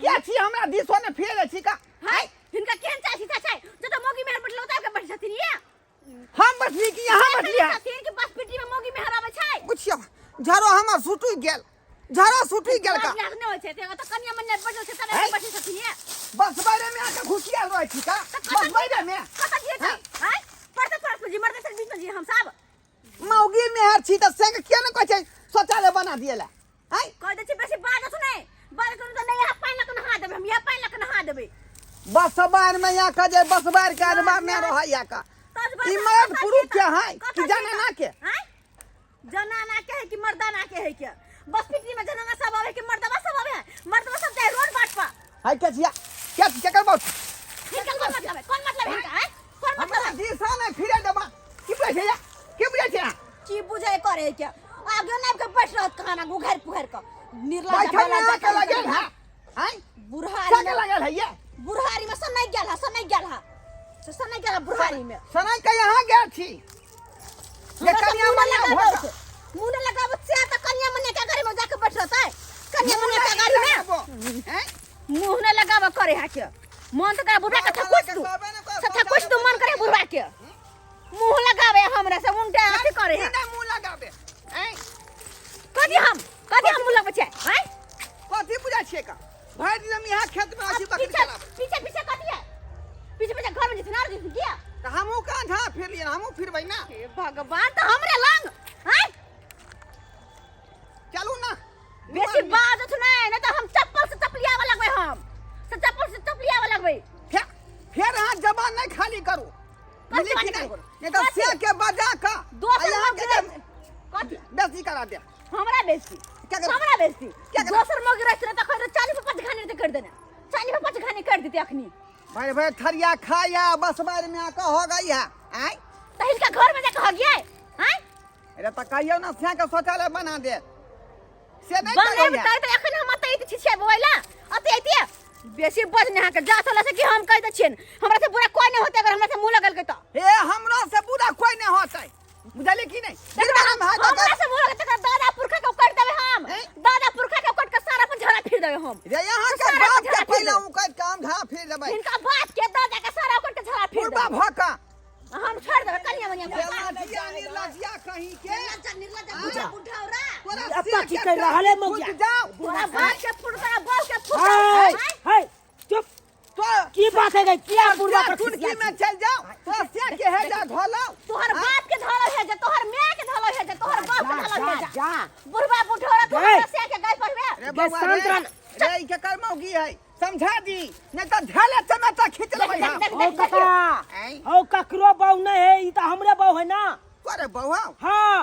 क्या छी हमरा दिसो ने फेर छी का हाय हिनका केहन चाय सीता चाय जो तो मोगी मेहर बैठलो त के बैठ छथिन ये हम बसली कि यहाँ बसलिया छथिन कि बस पिटी में मोगी मेहर आवे छै बुझिया झरो हमर सुटुई गेल झरो सुटुई गेल का नहीं होय छै त कन्या मन्ने बैठल छै तबे बैठ छथिन ये बस बारे में आके घुसियाल रहै छी का बस बारे में कत दिए छै हाय पड़ते परस जी मरते से बीच में जी हम सब मौगी मेहर छी त संग के न कहै छै शौचालय बना दिएला हाय कह दे छी बेसी बात सुनै बात करू त नहीं यहाँ पानी लक नहा देबे हम यहाँ पानी लक नहा देबे बस बार में या का जे बस बार के आदमा में रहै या का ई मर्द पुरुष के है कि जनाना के हैं जनाना के है कि मर्दाना के है के बस पिटनी में जनाना सब आवे कि मर्दवा सब आवे मर्दवा सब जाए रोड बाट पर है के छिया क्या कर बात इनका कौन मतलब है कौन मतलब है दिशा ने फिरे दबा की बुझे या की बुझे छै की बुझे करे के आगे नाम के बैठ रहत खाना गुघर पुघर का निर्लज बैठल के लगल है हैं बुढ़ारी के लगल है ये बुढ़ारी में सनई गेल है सनई गेल बुढ़ारी में सनई के यहाँ गेल छी ये कन्या मन्ने भोट मुंह न लगाव से त कन्या मन्ने के गाड़ी में जाके बैठ रहता है कन्या मन्ने के गाड़ी में हैं मुंह न लगाव करे है के मन तो करे बुढ़ा के कुछ तू मन करे बुढ़ा के मुंह लगावे हमरा से उनके अथी करे है नहीं मुंह लगावे हैं कदी हम मुंह लगावे छै हैं कथी बुझा छिए का भाई दिन यहाँ खेत में आसी बकरी चलावे पीछे कथी है पीछे घर में जितना दिन किया त हमहु का झा फिर लिए हमहु फिरबै ना हे भगवान त हमरे लंग हैं चलू ना बेसी बात सुनाए नहीं तो हम चप्पल से चपलियावा लगबै हम से चप्पल से चपलियावा लगबै फिर हाथ जबान नहीं खाली करू नहीं तो से के बजा का दोसर के बेसी करा दे हमरा बेसी हमरा बेसी दोसर मग रहत त खर 40 पे 5 खाने कर देना 40 पे 5 खाने कर देते अखनी भाई थरिया खाया बस बार में आका हो गई है आई त इनका घर में जाके हो गया हैं अरे त कहियो ना से के शौचालय बना दे से नहीं बने त एखन हम त छिछे बोइला अते बेसी बज नहा के जा चला से कि हम कह दे छिन हमरा से बुरा कोई नहीं होते अगर हमरा से मुंह लगल के त ए हमरा से बुरा कोई नहीं होतै बुझली कि नहीं हमरा से मुंह लगल त दादा पुरखा के उकट देबे हम दादा पुरखा के उकट के सारा अपन झड़ा फिर देबे हम रे यहाँ के बाप के पहले उकट काम झड़ा फिर देबे इनका बाप के दादा के सारा उकट के झड़ा फिर देबे भका हम छोड़ देबे कन्या मनिया निर्लजिया कहीं के निर्लज बुढ़ावरा अब तक कर रहले मौगिया जाओ बुढ़ा बाप के फुटका बाप के फुटका है चुप तो की बात है क्या बुढ़वा पर टुटकी में चल जाओ तो से के है जा धोलो तोहर बाप के धोलो है जे तोहर मां के धोलो है जे तोहर बाप के धोलो है जा बुढ़वा बुढ़ावरा तोहर से के गाय पर रे बउआ रे के कर मौगी है समझा दी नहीं तो झले चमचा खींच लेबै हम ओ काका ओ ककरो बहु नहीं है ई त हमरे बहु है ना अरे बउआ हां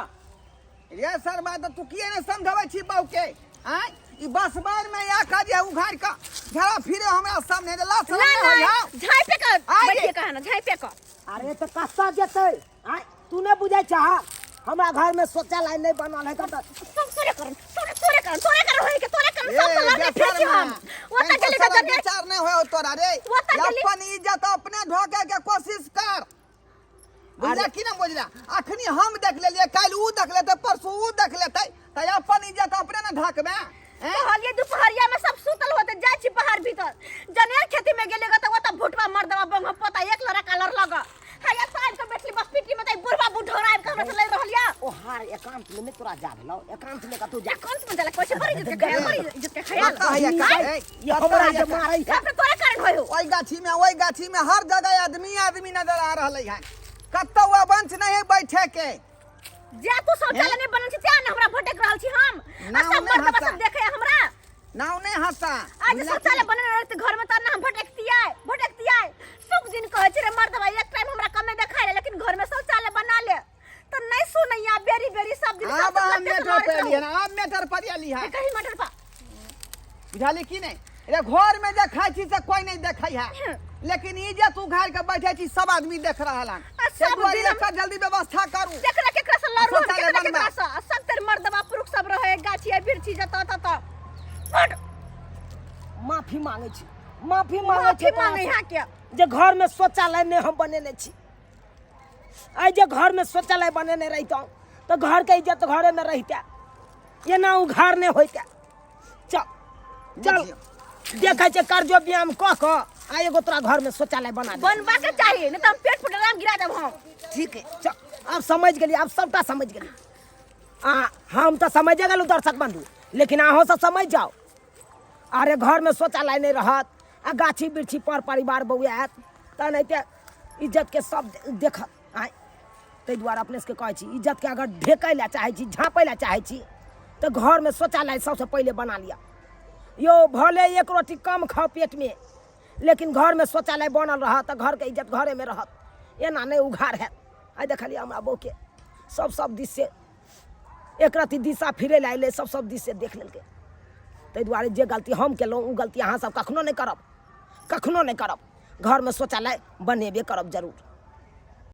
रे सर बात तू किए ने समझावे छी बहू के हैं ई बस बार में या का जे उघार का झड़ा फिरे हमरा सामने ला ना झाई पे कर बैठिए कहना झाई पे कर अरे तो कस्सा जेतै आय तू ने बुझै छा हमरा घर में शौचालय नहीं बनल है त तोरे कर होय के तोरे कर सब लगे फेंक हम ओता चले जा विचार नहीं होय तोरा रे अपन इज्जत अपने ढोके के कोशिश कर बुझला कि ना बुझला अखनी हम देख लेलिए काल ऊ देख लेते परसों ऊ देख लेते त अपन इज्जत अपने ना ढकबे कहलिए दोपहरिया में सब सुतल होते जाय छी बाहर भीतर जनेर खेती में गेले त ओता भुटवा मर दवा बंग पता एक लड़ा कलर लगा हैया साइड के बैठली बस पिटी में त बुढ़वा बुढ़ौरा आब हमरा से ले रहलिया ओ हार एकांत में तोरा जा भेलो एकांत में का तू जा कौन से जाला कोई पर इज्जत के ख्याल ये हमरा जे मारै सब तोरे कारण होय ओई गाछी में हर जगह आदमी नजर आ रहले है कत्तो बंच नहीं बैठे के जा तू शौचालय नहीं बनल छी त्या न हमरा भटक रहल छी हम सब मर्दवा सब देखे हमरा नाव नहीं हंसा आज शौचालय बनल रहते घर में त ना हम भटकतियै सब दिन कहै छी रे मर्दवा एक टाइम हमरा कमे देखाय रे लेकिन घर में शौचालय बना ले त नहीं सुनैया बेरी सब दिन अब हम मेटर पे लिए ना अब मेटर पर आली है कहीं मटर पा बुझाली कि नहीं रे घर में देखाई छी से कोई नहीं देखै है लेकिन इज्जत उघार के बैठे छी सब आदमी देख रहल हन सब दिन का जल्दी व्यवस्था करू केकरा से लड़ू केकरा से सब तेरे मर्दवा पुरुष सब रहे गाछी बिरछी जता तता माफी मांगे छी माफी मांगे यहाँ के जे घर में शौचालय नहीं हम बनेने छी आई जे घर में शौचालय बनेने रहितो तो घर के इज्जत घरे में रहता ये ना उघार नहीं होता चल देखे छे कर्जो व्यायाम क के आ एगो तोरा घर में शौचालय बना दे। बनवा के चाहिए नहीं तो हम पेट फुटराम गिरा देब हम। ठीक है चल अब समझ गेली, अब सबटा समझ गेली। हम तो समझे गेलू दर्शक बंधु, लेकिन अहों सब समझ जाओ। अरे घर में शौचालय नहीं रहत आ गाछी वृक्षी पर परिवार बउआत त नहीं ते इज्जत के सब देखत। आय ताहि दुआरे अपने से कहै छी इज्जत के अगर ढेकै ला चाहे छी, झाँपै ला चाहे छी तो घर में शौचालय सबसे पहले बना लिया। यो भले एक रोटी कम खाओ पेट में, लेकिन घर में शौचालय बनल रहत तो घर के इज्जत घरे में रहत, एना नहीं उघार है। आई देखलिए हमरा बहू के सब दिस से एक रति दिशा फिरे ला अइले, सब दिस से देख लेलकै। ताहि दुआरे जे गलती हम केलहुँ उ गलती अहाँ सब कखनो नहीं करब, कखनो नहीं करब। घर में शौचालय बनेबे करब जरूर।